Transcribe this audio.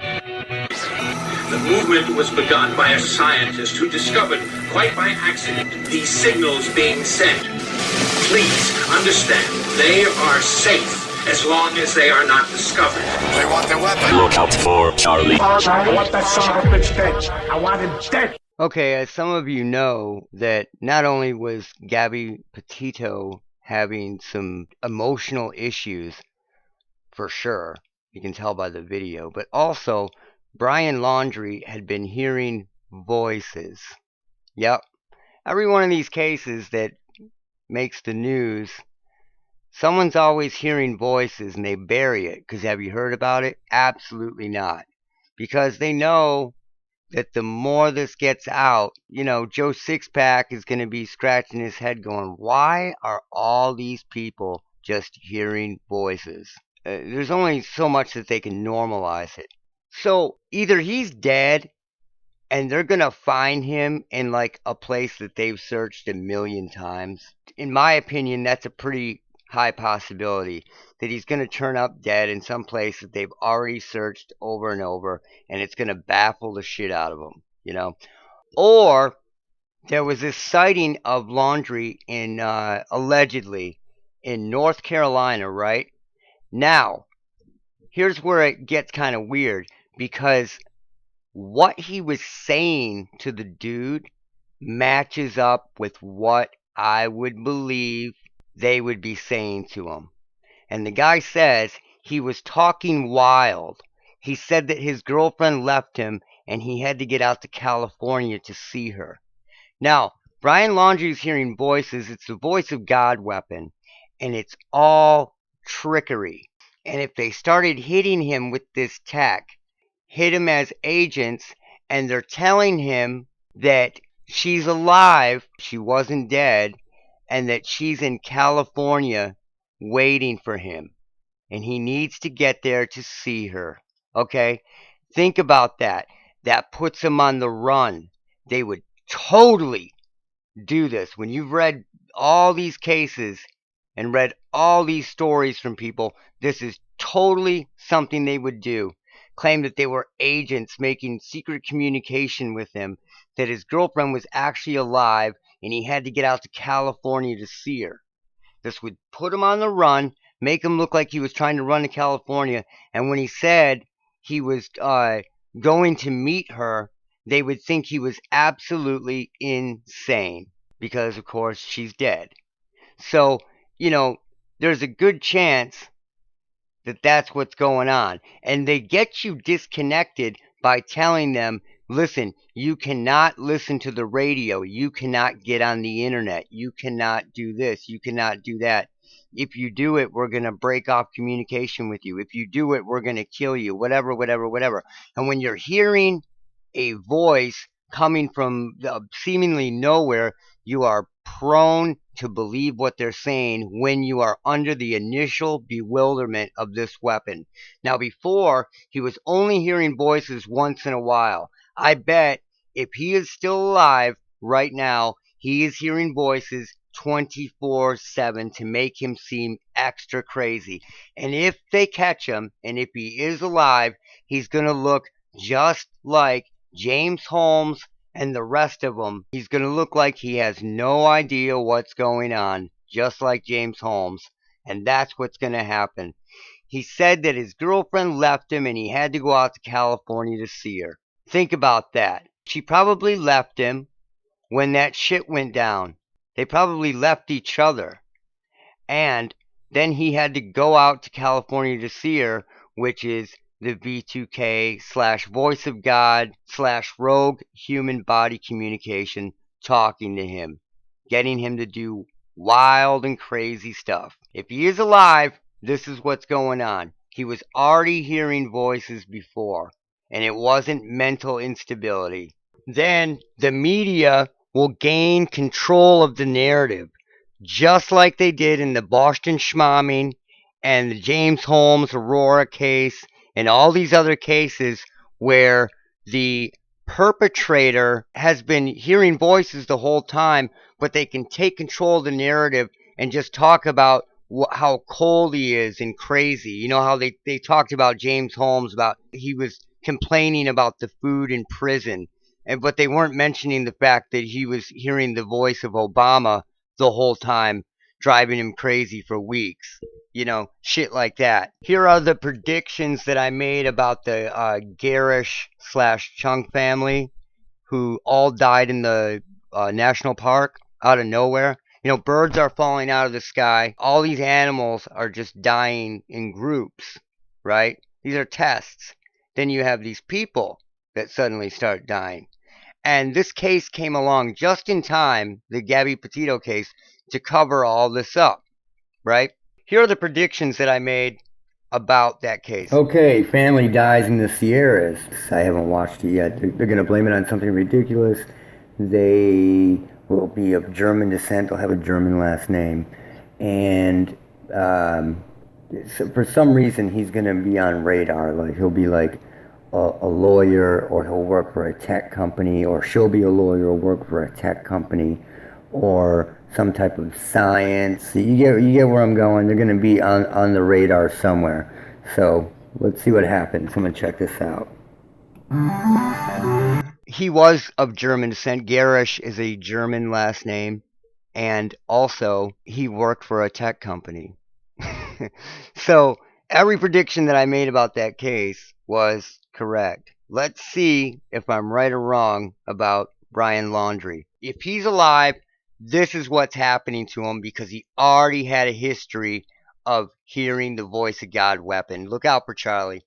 The movement was begun by a scientist who discovered, quite by accident, these signals being sent. Please understand, they are safe as long as they are not discovered. They want their weapon. Look out for Charlie. I want that son of a bitch dead. I want him dead. Okay, as some of you know, that not only was Gabby Petito having some emotional issues, for sure, you can tell by the video, but also Brian Laundrie had been hearing voices. Yep, every one of these cases that makes the news, someone's always hearing voices and they bury it. Because have you heard about it? Absolutely not. Because they know that the more this gets out, Joe Sixpack is going to be scratching his head going, why are all these people just hearing voices? There's only so much that they can normalize it. So either he's dead and they're going to find him in like a place that they've searched 1,000,000 times. In my opinion, that's a pretty high possibility that he's going to turn up dead in some place that they've already searched over and over, and it's going to baffle the shit out of them, Or there was this sighting of Laundrie in, allegedly, in North Carolina, right? Now, here's where it gets kind of weird, because what he was saying to the dude matches up with what I would believe they would be saying to him. And the guy says he was talking wild. He said that his girlfriend left him and he had to get out to California to see her. Now, Brian Laundrie's hearing voices. It's the voice of God weapon, and it's all trickery. And if they started hitting him with this tech, hit him as agents, and they're telling him that she's alive, she wasn't dead, and that she's in California waiting for him, and he needs to get there to see her. Okay? Think about that. That puts him on the run. They would totally do this. When you've read all these cases and read all these stories from people, this is totally something they would do. Claim that they were agents making secret communication with him, that his girlfriend was actually alive, and he had to get out to California to see her. This would put him on the run, make him look like he was trying to run to California, and when he said he was going to meet her, they would think he was absolutely insane, because, of course, she's dead. So, there's a good chance that that's what's going on. And they get you disconnected by telling them, listen, you cannot listen to the radio. You cannot get on the internet. You cannot do this. You cannot do that. If you do it, we're going to break off communication with you. If you do it, we're going to kill you. Whatever. And when you're hearing a voice coming from seemingly nowhere, you are prone to believe what they're saying when you are under the initial bewilderment of this weapon. Now, before, he was only hearing voices once in a while. I bet if he is still alive right now, he is hearing voices 24/7 to make him seem extra crazy. And if they catch him, and if he is alive, he's going to look just like James Holmes and the rest of them. He's going to look like he has no idea what's going on, just like James Holmes. And that's what's going to happen. He said that his girlfriend left him and he had to go out to California to see her. Think about that. She probably left him when that shit went down. They probably left each other. And then he had to go out to California to see her, which is the V2K / voice of God / rogue human body communication talking to him, getting him to do wild and crazy stuff. If he is alive, this is what's going on. He was already hearing voices before, and it wasn't mental instability. Then the media will gain control of the narrative, just like they did in the Boston Schmamming and the James Holmes Aurora case and all these other cases where the perpetrator has been hearing voices the whole time, but they can take control of the narrative and just talk about how cold he is and crazy. You know how they talked about James Holmes, about he was complaining about the food in prison, but they weren't mentioning the fact that he was hearing the voice of Obama the whole time, driving him crazy for weeks. You know, shit like that. Here are the predictions that I made about the Garrish/Chung family, who all died in the national park out of nowhere. You know, birds are falling out of the sky. All these animals are just dying in groups, right? These are tests. Then you have these people that suddenly start dying. And this case came along just in time, the Gabby Petito case, to cover all this up, right? Here are the predictions that I made about that case. Okay, family dies in the Sierras. I haven't watched it yet. They're going to blame it on something ridiculous. They will be of German descent. They'll have a German last name. And so for some reason, he's going to be on radar. Like, he'll be like a lawyer, or he'll work for a tech company, or she'll be a lawyer or work for a tech company, or some type of science. You get where I'm going. They're going to be on the radar somewhere. So let's see what happens. I'm going to check this out. He was of German descent. Garrish is a German last name. And also, he worked for a tech company. So every prediction that I made about that case was correct. Let's see if I'm right or wrong about Brian Laundrie. If he's alive, this is what's happening to him, because he already had a history of hearing the voice of God weapon. Look out for Charlie.